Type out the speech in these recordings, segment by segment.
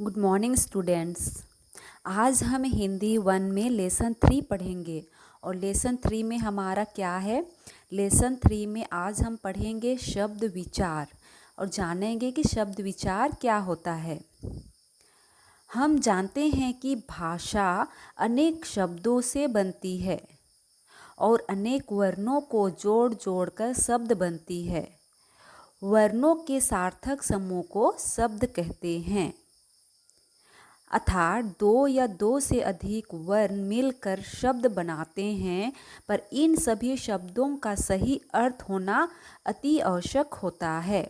Good morning students. आज हम हिंदी 1 में लेसन 3 पढ़ेंगे और लेसन 3 में हमारा क्या है। लेसन 3 में आज हम पढ़ेंगे शब्द विचार और जानेंगे कि शब्द विचार क्या होता है। हम जानते हैं कि भाषा अनेक शब्दों से बनती है और अनेक वर्णों को जोड़ जोड़ कर शब्द बनती है। वर्णों के सार्थक समूह को शब्द कहते हैं, अर्थात दो या दो से अधिक वर्ण मिलकर शब्द बनाते हैं, पर इन सभी शब्दों का सही अर्थ होना अति आवश्यक होता है।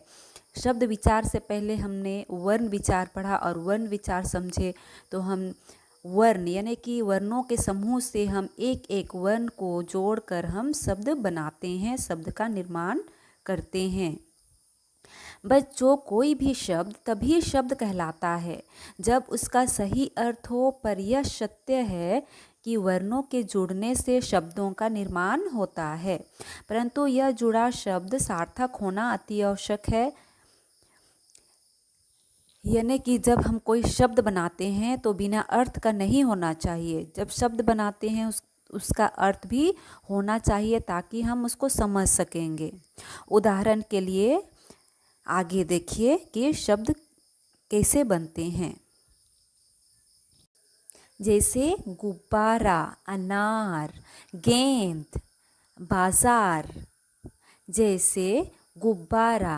शब्द विचार से पहले हमने वर्ण विचार पढ़ा और वर्ण विचार समझे तो हम वर्ण यानी कि वर्णों के समूह से हम एक एक वर्ण को जोड़कर हम शब्द बनाते हैं, शब्द का निर्माण करते हैं। बच्चों, कोई भी शब्द तभी शब्द कहलाता है जब उसका सही अर्थ हो, पर यह सत्य है कि वर्णों के जुड़ने से शब्दों का निर्माण होता है, परंतु यह जुड़ा शब्द सार्थक होना अति आवश्यक है। यानी कि जब हम कोई शब्द बनाते हैं तो बिना अर्थ का नहीं होना चाहिए। जब शब्द बनाते हैं उसका अर्थ भी होना चाहिए ताकि हम उसको समझ सकेंगे। उदाहरण के लिए आगे देखिए कि शब्द कैसे बनते हैं। जैसे गुब्बारा, अनार, गेंद, बाजार। जैसे गुब्बारा,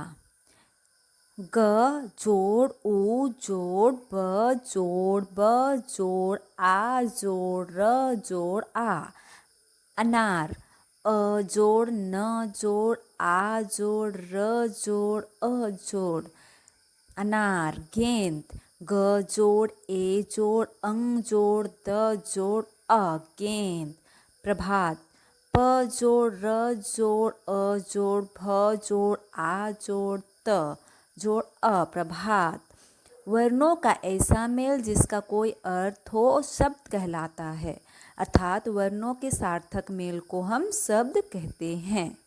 ग जोड़ उ जोड़ ब जोड़ ब जोड़ आ जोड़ र जोड़ आ। अनार, अ जोड़ न जोड़ आ जोड़ र जोड़ अ जोड़ अनार। गेंद, ग जोड़ ए जोड़ अंग जोड़ द जोड़ अ गेंद। प्रभात, प जोड़ र जोड़ अ जोड़ भ जोड़ आ जोड़ त जोड़ अ प्रभात। वर्णों का ऐसा मेल जिसका कोई अर्थ हो शब्द कहलाता है, अर्थात वर्णों के सार्थक मेल को हम शब्द कहते हैं।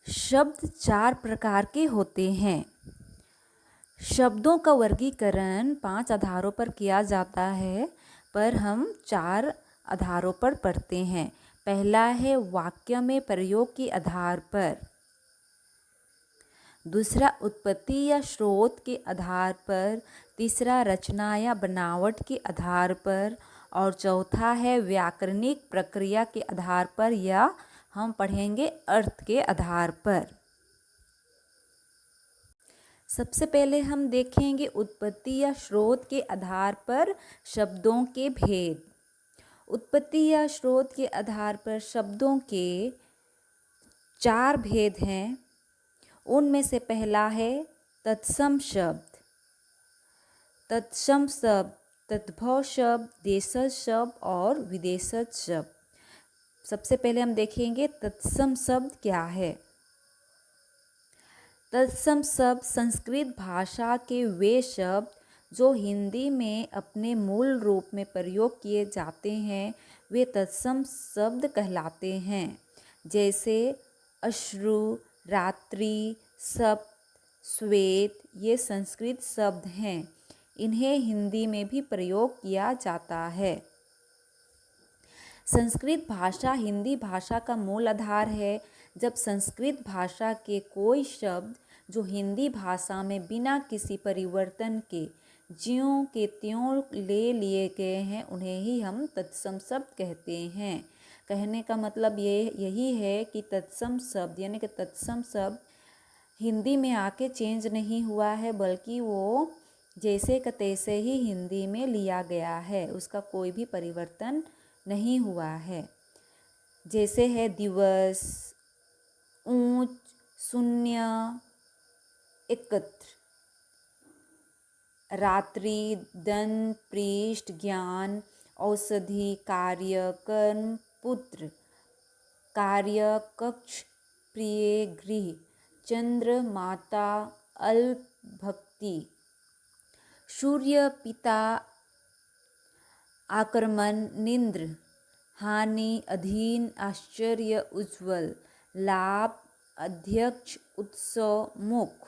शब्द 4 प्रकार के होते हैं। शब्दों का वर्गीकरण 5 आधारों पर किया जाता है, पर हम 4 आधारों पर पढ़ते हैं। पहला है वाक्य में प्रयोग के आधार पर, दूसरा उत्पत्ति या स्रोत के आधार पर, तीसरा रचना या बनावट के आधार पर और चौथा है व्याकरणिक प्रक्रिया के आधार पर, या हम पढ़ेंगे अर्थ के आधार पर। सबसे पहले हम देखेंगे उत्पत्ति या स्रोत के आधार पर शब्दों के भेद। उत्पत्ति या स्रोत के आधार पर शब्दों के 4 भेद हैं। उनमें से पहला है तत्सम शब्द। तत्सम शब्द तद्भव शब्द, देशज शब्द और विदेशज शब्द। सबसे पहले हम देखेंगे तत्सम शब्द क्या है। तत्सम शब्द संस्कृत भाषा के वे शब्द जो हिंदी में अपने मूल रूप में प्रयोग किए जाते हैं, वे तत्सम शब्द कहलाते हैं। जैसे अश्रु, रात्रि, सप्त, श्वेत, ये संस्कृत शब्द हैं। इन्हें हिंदी में भी प्रयोग किया जाता है। संस्कृत भाषा हिंदी भाषा का मूल आधार है। जब संस्कृत भाषा के कोई शब्द जो हिंदी भाषा में बिना किसी परिवर्तन के ज्यों के त्यों ले लिए गए हैं, उन्हें ही हम तत्सम शब्द कहते हैं। कहने का मतलब यही है कि तत्सम शब्द यानी कि तत्सम शब्द हिंदी में आके चेंज नहीं हुआ है, बल्कि वो जैसे का तैसे ही हिंदी में लिया गया है, उसका कोई भी परिवर्तन नहीं हुआ है। जैसे है दिवस, ऊंच, शून्य, एकत्र, रात्रि, दंड, पृष्ठ, ज्ञान, औषधि, कार्य, कर्म, पुत्र, कार्य, कक्ष, प्रिय, गृह, चंद्र, माता, अल्प, भक्ति, सूर्य, पिता, आक्रमण, निंद्र, हानि, अधीन, आश्चर्य, उज्ज्वल, लाभ, अध्यक्ष, उत्सव, मुख।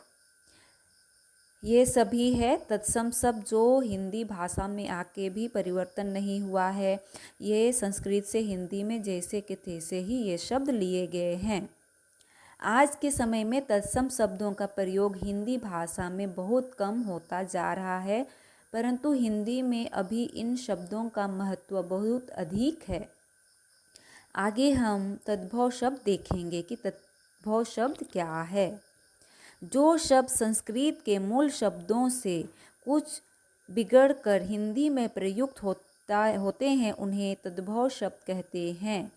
ये सभी है तत्सम शब्द जो हिंदी भाषा में आके भी परिवर्तन नहीं हुआ है। ये संस्कृत से हिंदी में जैसे के तैसे ही ये शब्द लिए गए हैं। आज के समय में तत्सम शब्दों का प्रयोग हिंदी भाषा में बहुत कम होता जा रहा है, परंतु हिंदी में अभी इन शब्दों का महत्व बहुत अधिक है। आगे हम तद्भव शब्द देखेंगे कि तद्भव शब्द क्या है। जो शब्द संस्कृत के मूल शब्दों से कुछ बिगड़कर हिंदी में प्रयुक्त होते हैं उन्हें तद्भव शब्द कहते हैं।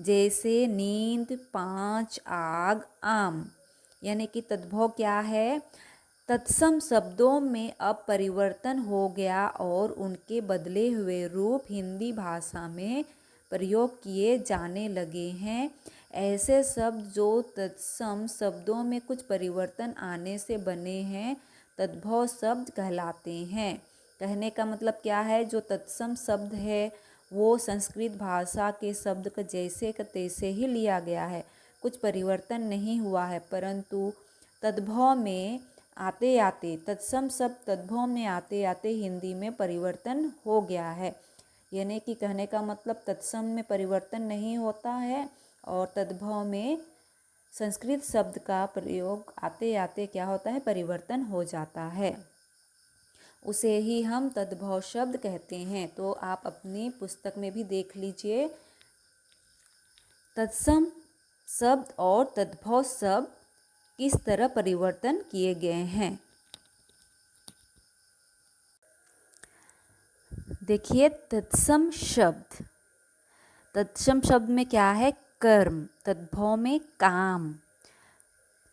जैसे नींद, पाँच, आग, आम। यानी कि तद्भव क्या है? तत्सम शब्दों में अब परिवर्तन हो गया और उनके बदले हुए रूप हिंदी भाषा में प्रयोग किए जाने लगे हैं। ऐसे शब्द जो तत्सम शब्दों में कुछ परिवर्तन आने से बने हैं तद्भव शब्द कहलाते हैं। कहने का मतलब क्या है? जो तत्सम शब्द है वो संस्कृत भाषा के शब्द का जैसे का तैसे ही लिया गया है, कुछ परिवर्तन नहीं हुआ है, परंतु तद्भव में आते आते तत्सम शब्द तद्भव में आते आते हिंदी में परिवर्तन हो गया है। यानी कि कहने का मतलब तत्सम में परिवर्तन नहीं होता है और तद्भव में संस्कृत शब्द का प्रयोग आते आते क्या होता है? परिवर्तन हो जाता है। उसे ही हम तद्भव शब्द कहते हैं। तो आप अपनी पुस्तक में भी देख लीजिए तत्सम शब्द और तद्भव शब्द किस तरह परिवर्तन किए गए हैं। देखिए तत्सम शब्द, तत्सम शब्द में क्या है? कर्म। तद्भव में काम।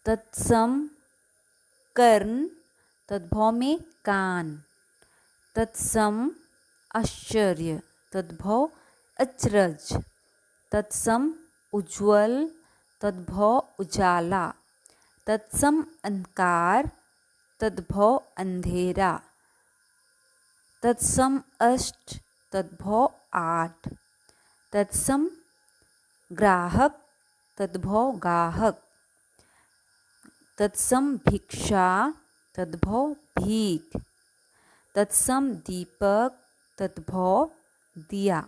तत्सम कर्ण, तद्भव में कान। तत्सम आश्चर्य, तद्भव अचरज। तत्सम उज्ज्वल, तद्भव उजाला। तत्सम अंधकार, तद्भव अंधेरा। तत्सम अष्ट, तद्भव आठ। तत्सम ग्राहक, तद्भव गाहक। तत्सम भिक्षा, तद्भव भीख। तत्सम दीपक, तद्भव दिया।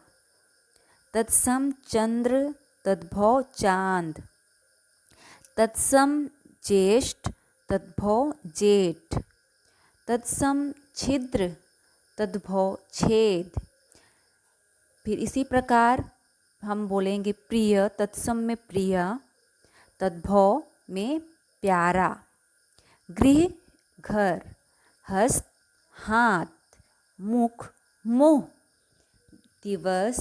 तत्सम चंद्र, तद्भव चांद। तत्सम ज्येष्ठ, तद्भव जेठ। तत्सम छिद्र, तद्भव छेद। फिर इसी प्रकार हम बोलेंगे प्रिय। तत्सम में प्रिय, तद्भव में प्यारा। गृह घर। हस्त हाथ। मुख मुँह। दिवस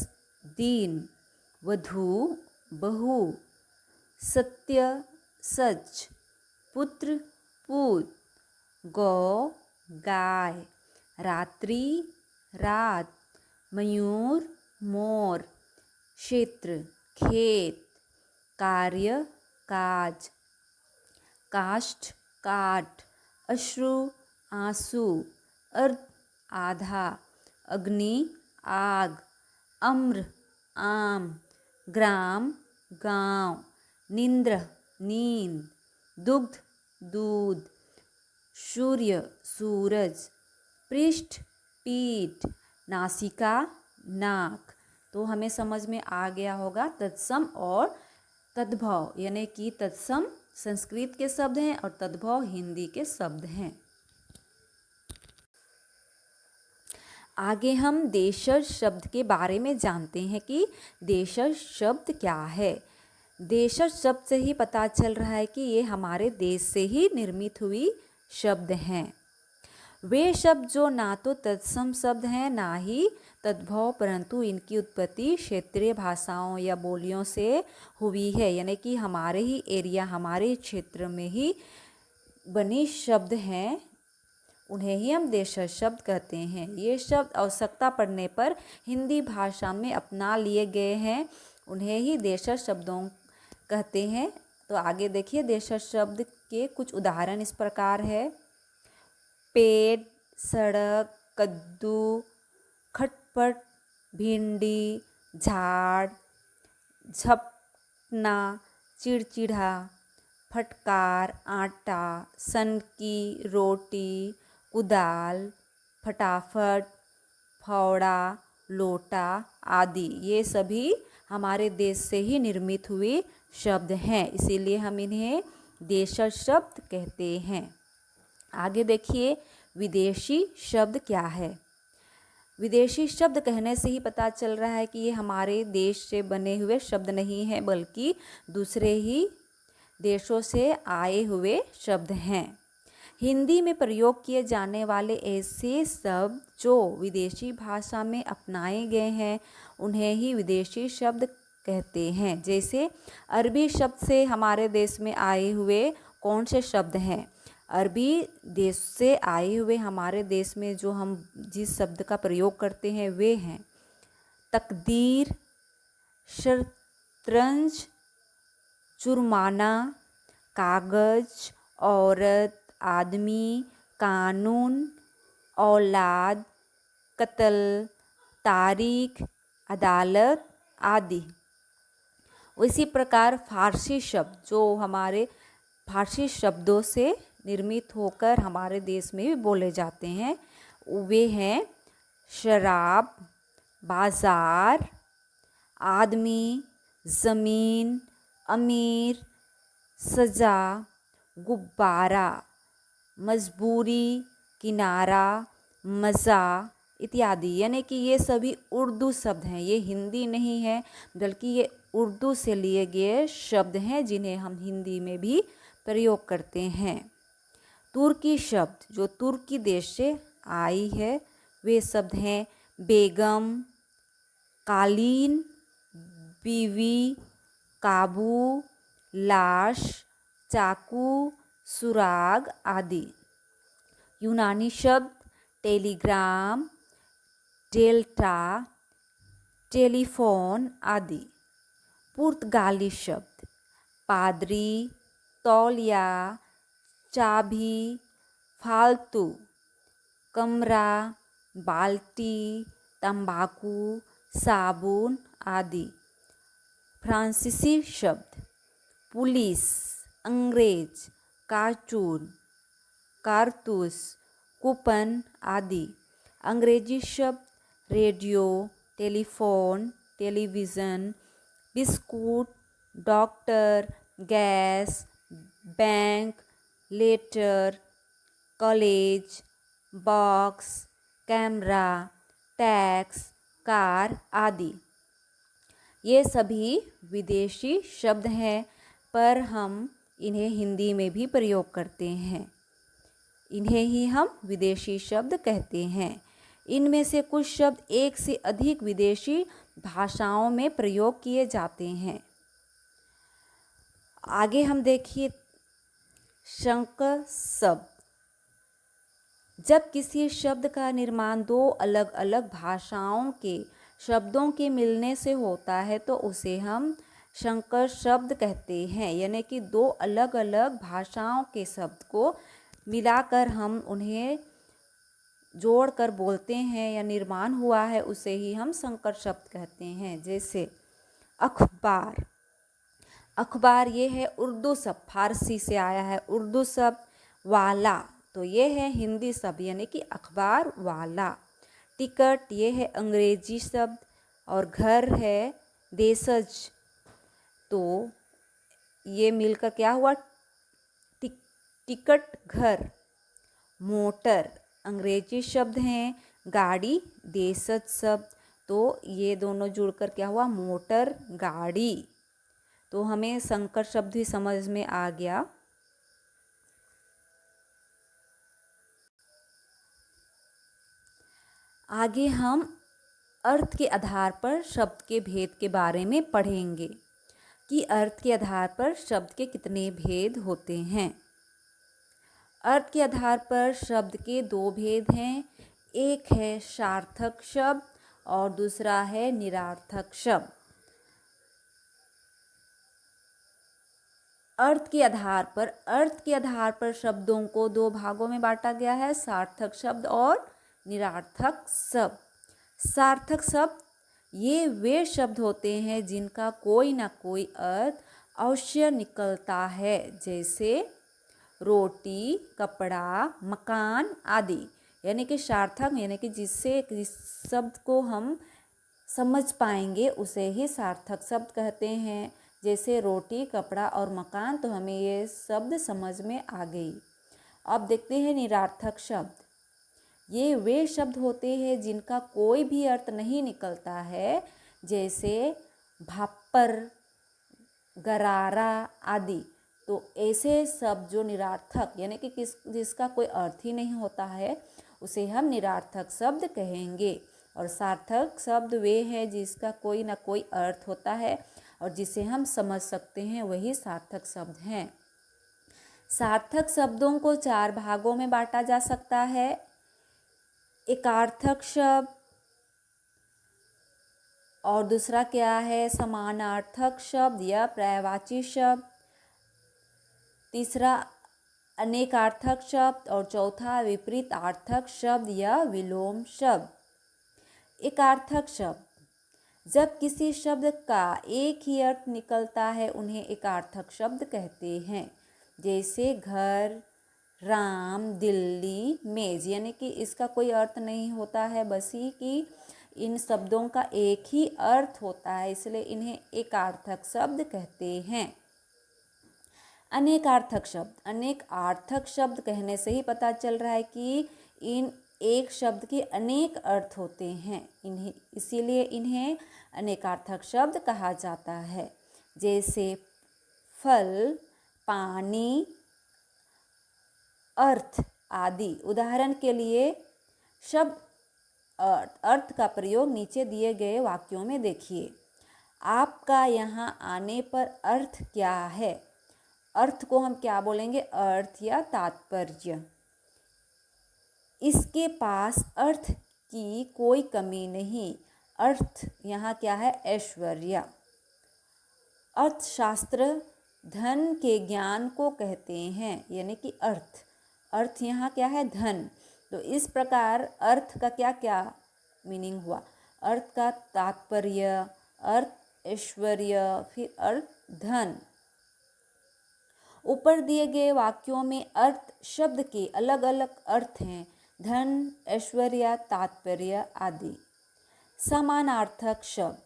दिन। वधू बहू। सत्य सच। पुत्र पूत। गौ गाय। रात्रि रात। मयूर मोर। क्षेत्र खेत। कार्य काज। काष्ठ काठ। अश्रु आंसू। अर्ध आधा। अग्नि आग। अम्र आम। ग्राम गांव। निंद्र नींद। दुग्ध दूध। सूर्य सूरज। पृष्ठ पीठ। नासिका नाक। तो हमें समझ में आ गया होगा तत्सम और तद्भव, यानी कि तत्सम संस्कृत के शब्द हैं और तद्भव हिंदी के शब्द हैं। आगे हम देशज शब्द के बारे में जानते हैं कि देशज शब्द क्या है। देशज शब्द से ही पता चल रहा है कि ये हमारे देश से ही निर्मित हुई शब्द हैं। वे शब्द जो ना तो तत्सम शब्द हैं ना ही तद्भव, परंतु इनकी उत्पत्ति क्षेत्रीय भाषाओं या बोलियों से हुई है, यानी कि हमारे ही एरिया हमारे क्षेत्र में ही बनी शब्द हैं, उन्हें ही हम देशज शब्द कहते हैं। ये शब्द आवश्यकता पड़ने पर हिंदी भाषा में अपना लिए गए हैं, उन्हें ही देशज शब्दों कहते हैं। तो आगे देखिए देशज शब्द के कुछ उदाहरण इस प्रकार है। पेड़, सड़क, कद्दू, खटपट, भिंडी, झाड़, झपना, चिड़चिड़ा, फटकार, आटा, सन की रोटी, कुदाल, फटाफट, फावड़ा, लोटा आदि ये सभी हमारे देश से ही निर्मित हुए शब्द हैं, इसीलिए हम इन्हें देशज शब्द कहते हैं। आगे देखिए विदेशी शब्द क्या है। विदेशी शब्द कहने से ही पता चल रहा है कि ये हमारे देश से बने हुए शब्द नहीं हैं, बल्कि दूसरे ही देशों से आए हुए शब्द हैं। हिंदी में प्रयोग किए जाने वाले ऐसे शब्द जो विदेशी भाषा में अपनाए गए हैं उन्हें ही विदेशी शब्द कहते हैं। जैसे अरबी शब्द से हमारे देश में आए हुए कौन से शब्द हैं? अरबी देश से आए हुए हमारे देश में जो हम जिस शब्द का प्रयोग करते हैं वे हैं तकदीर, शतरंज, जुर्माना, कागज, औरत, आदमी, कानून, औलाद, कत्ल, तारीख, अदालत आदि। उसी प्रकार फारसी शब्द जो हमारे फारसी शब्दों से निर्मित होकर हमारे देश में भी बोले जाते हैं वे हैं शराब, बाजार, आदमी, ज़मीन, अमीर, सजा, गुब्बारा, मजबूरी, किनारा, मज़ा इत्यादि। यानी कि ये सभी उर्दू शब्द हैं, ये हिंदी नहीं है बल्कि ये उर्दू से लिए गए शब्द हैं जिन्हें हम हिंदी में भी प्रयोग करते हैं। तुर्की शब्द जो तुर्की देश से आई है वे शब्द हैं बेगम, कालीन, बीवी, काबू, लाश, चाकू, सुराग आदि। यूनानी शब्द टेलीग्राम, डेल्टा, टेलीफोन आदि। पुर्तगाली शब्द पादरी, तौलिया, चाबी, फालतू, कमरा, बाल्टी, तंबाकू, साबुन आदि। फ्रांसीसी शब्द पुलिस, अंग्रेज, कार्टून, कारतूस, कूपन आदि। अंग्रेजी शब्द radio, telephone, television, biscuit, doctor, gas, bank, letter, college, box, camera, tax, car आदि। ये सभी विदेशी शब्द हैं पर हम इन्हें हिंदी में भी प्रयोग करते हैं, इन्हें ही हम विदेशी शब्द कहते हैं। इनमें से कुछ शब्द एक से अधिक विदेशी भाषाओं में प्रयोग किए जाते हैं। आगे हम देखिए संकर शब्द। जब किसी शब्द का निर्माण दो अलग अलग भाषाओं के शब्दों के मिलने से होता है तो उसे हम संकर शब्द कहते हैं। यानी कि दो अलग अलग भाषाओं के शब्द को मिलाकर हम उन्हें जोड़कर बोलते हैं या निर्माण हुआ है उसे ही हम संकर शब्द कहते हैं। जैसे अखबार, अखबार ये है उर्दू शब्द, फारसी से आया है उर्दू शब्द। वाला तो ये है हिंदी शब्द यानी कि अखबार वाला। टिकट ये है अंग्रेजी शब्द और घर है देशज, तो ये मिलकर क्या हुआ टिकट घर। मोटर अंग्रेजी शब्द हैं, गाड़ी देशज शब्द, तो ये दोनों जुड़कर क्या हुआ मोटर गाड़ी। तो हमें संकर शब्द भी समझ में आ गया। आगे हम अर्थ के आधार पर शब्द के भेद के बारे में पढ़ेंगे कि अर्थ के आधार पर शब्द के कितने भेद होते हैं। अर्थ के आधार पर शब्द के दो भेद हैं, एक है सार्थक शब्द और दूसरा है निरार्थक शब्द। अर्थ के आधार पर शब्दों को दो भागों में बांटा गया है, सार्थक शब्द और निरार्थक शब्द। सार्थक शब्द ये वे शब्द होते हैं जिनका कोई ना कोई अर्थ अवश्य निकलता है। जैसे रोटी, कपड़ा, मकान आदि। यानी कि सार्थक यानी कि जिस शब्द को हम समझ पाएंगे उसे ही सार्थक शब्द कहते हैं। जैसे रोटी, कपड़ा और मकान, तो हमें ये शब्द समझ में आ गई। अब देखते हैं निरार्थक शब्द। ये वे शब्द होते हैं जिनका कोई भी अर्थ नहीं निकलता है, जैसे भापर, गरारा आदि। तो ऐसे शब्द जो निरार्थक यानी कि जिसका कोई अर्थ ही नहीं होता है, उसे हम निरार्थक शब्द कहेंगे। और सार्थक शब्द वे हैं जिसका कोई ना कोई अर्थ होता है और जिसे हम समझ सकते हैं, वही सार्थक शब्द हैं। सार्थक शब्दों को 4 भागों में बांटा जा सकता है। एकार्थक शब्द, और दूसरा क्या है समानार्थक शब्द या पर्यायवाची शब्द, तीसरा अनेकार्थक शब्द और चौथा विपरीतार्थक शब्द या विलोम शब्द। एकार्थक शब्द, जब किसी शब्द का एक ही अर्थ निकलता है उन्हें एकार्थक शब्द कहते हैं। जैसे घर, राम, दिल्ली, मेज। यानी कि इसका कोई अर्थ नहीं होता है, बस ही कि इन शब्दों का एक ही अर्थ होता है, इसलिए इन्हें एकार्थक शब्द कहते हैं। अनेकार्थक शब्द, अनेकार्थक शब्द कहने से ही पता चल रहा है कि इन एक शब्द के अनेक अर्थ होते हैं, इसीलिए इन्हें अनेकार्थक शब्द कहा जाता है। जैसे फल, पानी, अर्थ आदि। उदाहरण के लिए शब्द अर्थ का प्रयोग नीचे दिए गए वाक्यों में देखिए। आपका यहाँ आने पर अर्थ क्या है? अर्थ को हम क्या बोलेंगे? अर्थ या तात्पर्य। इसके पास अर्थ की कोई कमी नहीं। अर्थ यहाँ क्या है? ऐश्वर्य। अर्थशास्त्र धन के ज्ञान को कहते हैं, यानी कि अर्थ। अर्थ यहाँ क्या है? धन। तो इस प्रकार अर्थ का क्या क्या मीनिंग हुआ? अर्थ का तात्पर्य, अर्थ ऐश्वर्य, फिर अर्थ धन। ऊपर दिए गए वाक्यों में अर्थ शब्द के अलग अलग अर्थ हैं, धन, ऐश्वर्य, तात्पर्य आदि। समानार्थक शब्द,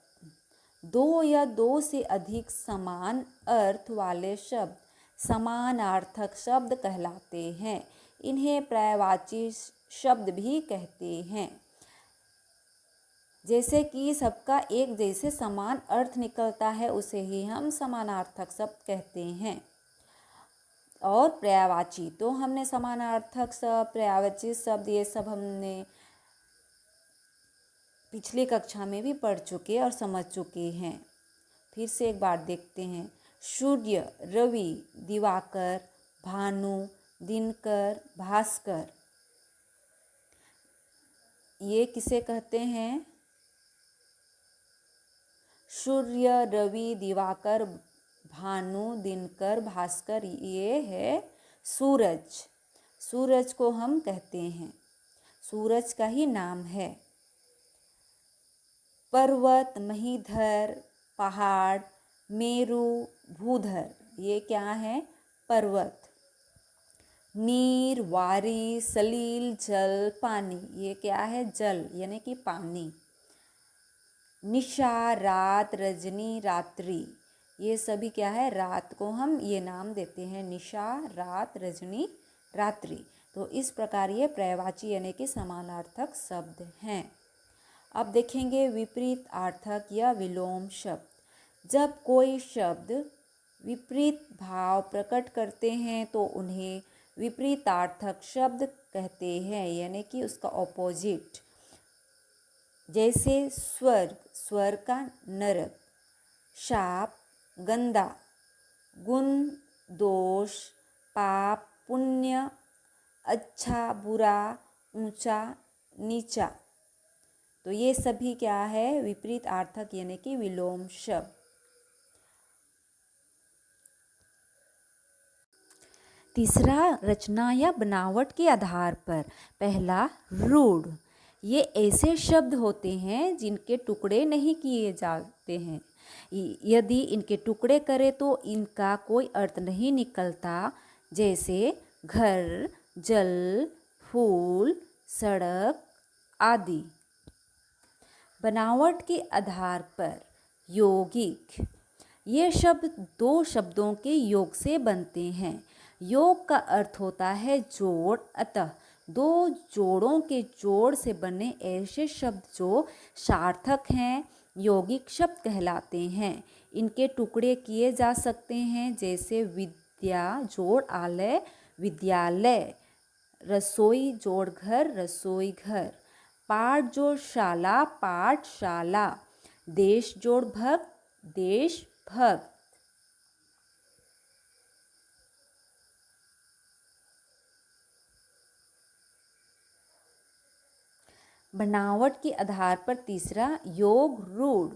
दो या दो से अधिक समान अर्थ वाले शब्द समानार्थक शब्द कहलाते हैं। इन्हें पर्यायवाची शब्द भी कहते हैं। जैसे कि सबका एक जैसे समान अर्थ निकलता है, उसे ही हम समानार्थक शब्द कहते हैं। और पर्यायवाची, तो हमने समानार्थक शब्द, पर्यायवाची शब्द, ये सब हमने पिछली कक्षा में भी पढ़ चुके और समझ चुके हैं। फिर से एक बार देखते हैं। सूर्य, रवि, दिवाकर, भानु, दिनकर, भास्कर, ये किसे कहते हैं? सूर्य, रवि, दिवाकर, भानु, दिनकर, भास्कर, ये है सूरज। सूरज को हम कहते हैं, सूरज का ही नाम है। पर्वत, महीधर, पहाड़, मेरु, भूधर, ये क्या है? पर्वत। नीर, वारी, सलील, जल, पानी, ये क्या है? जल यानी कि पानी। निशा, रात, रजनी, रात्रि, ये सभी क्या है? रात को हम ये नाम देते हैं, निशा, रात, रजनी, रात्रि। तो इस प्रकार ये पर्यायवाची यानी कि समानार्थक शब्द हैं। अब देखेंगे विपरीतार्थक या विलोम शब्द। जब कोई शब्द विपरीत भाव प्रकट करते हैं तो उन्हें विपरीतार्थक शब्द कहते हैं, यानी कि उसका ऑपोजिट। जैसे स्वर्ग, स्वर्ग का नरक। शाप, गंदा। गुण, दोष, पाप, पुण्य, अच्छा, बुरा, ऊंचा, नीचा। तो ये सभी क्या है? विपरीतार्थक यानी कि विलोम शब्द। तीसरा, रचना या बनावट के आधार पर। पहला, रूढ़। ये ऐसे शब्द होते हैं जिनके टुकड़े नहीं किए जाते हैं। यदि इनके टुकड़े करें तो इनका कोई अर्थ नहीं निकलता। जैसे घर, जल, फूल, सड़क आदि। बनावट के आधार पर यौगिक, ये शब्द दो शब्दों के योग से बनते हैं। योग का अर्थ होता है जोड़, अतः दो जोड़ों के जोड़ से बने ऐसे शब्द जो सार्थक हैं यौगिक शब्द कहलाते हैं। इनके टुकड़े किए जा सकते हैं, जैसे विद्या जोड़ आलय, विद्यालय, रसोई जोड़ घर, रसोई घर, पाठ जोड़ शाला, पाठशाला, देश जोड़ भक्त, देश भक्त। बनावट के आधार पर तीसरा योग रूढ़,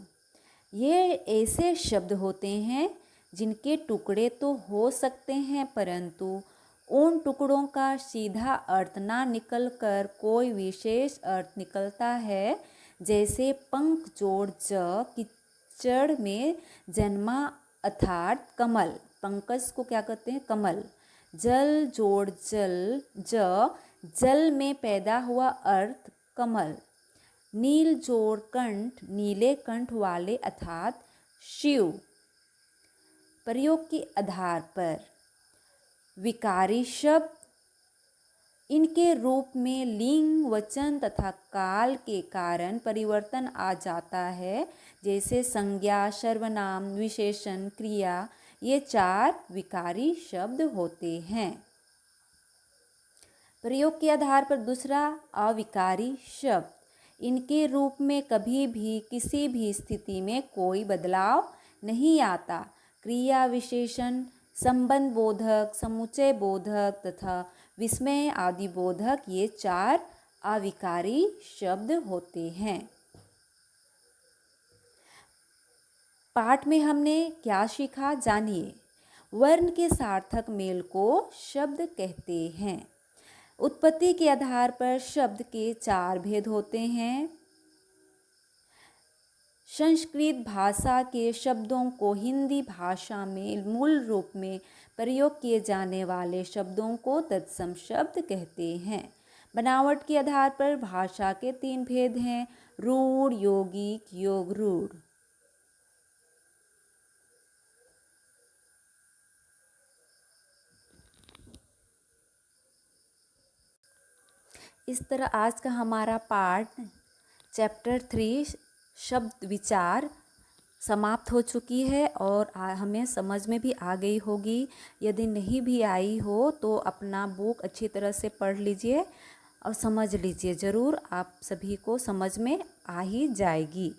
ये ऐसे शब्द होते हैं जिनके टुकड़े तो हो सकते हैं परंतु उन टुकड़ों का सीधा अर्थ ना निकल कर कोई विशेष अर्थ निकलता है। जैसे पंख जोड़ ज, कीचड़ में जन्मा अर्थात कमल, पंकज को क्या कहते हैं, कमल। जल जोड़ जल ज, जल में पैदा हुआ अर्थ कमल। नील जोड़ कंठ, नीले कंठ वाले अर्थात शिव। प्रयोग के आधार पर विकारी शब्द, इनके रूप में लिंग, वचन तथा काल के कारण परिवर्तन आ जाता है, जैसे संज्ञा, सर्वनाम, विशेषण, क्रिया, ये चार विकारी शब्द होते हैं। प्रयोग के आधार पर दूसरा अविकारी शब्द, इनके रूप में कभी भी किसी भी स्थिति में कोई बदलाव नहीं आता। क्रिया, विशेषण, संबंध बोधक, समुच्चय बोधक तथा विस्मय आदि बोधक, ये चार अविकारी शब्द होते हैं। पाठ में हमने क्या सीखा, जानिए। वर्ण के सार्थक मेल को शब्द कहते हैं। उत्पत्ति के आधार पर शब्द के चार भेद होते हैं। संस्कृत भाषा के शब्दों को हिंदी भाषा में मूल रूप में प्रयोग किए जाने वाले शब्दों को तत्सम शब्द कहते हैं। बनावट के आधार पर भाषा के तीन भेद हैं, रूढ़, यौगिक, योग रूढ़। इस तरह आज का हमारा पाठ चैप्टर 3 शब्द विचार समाप्त हो चुकी है और हमें समझ में भी आ गई होगी। यदि नहीं भी आई हो तो अपना बुक अच्छी तरह से पढ़ लीजिए और समझ लीजिए, ज़रूर आप सभी को समझ में आ ही जाएगी।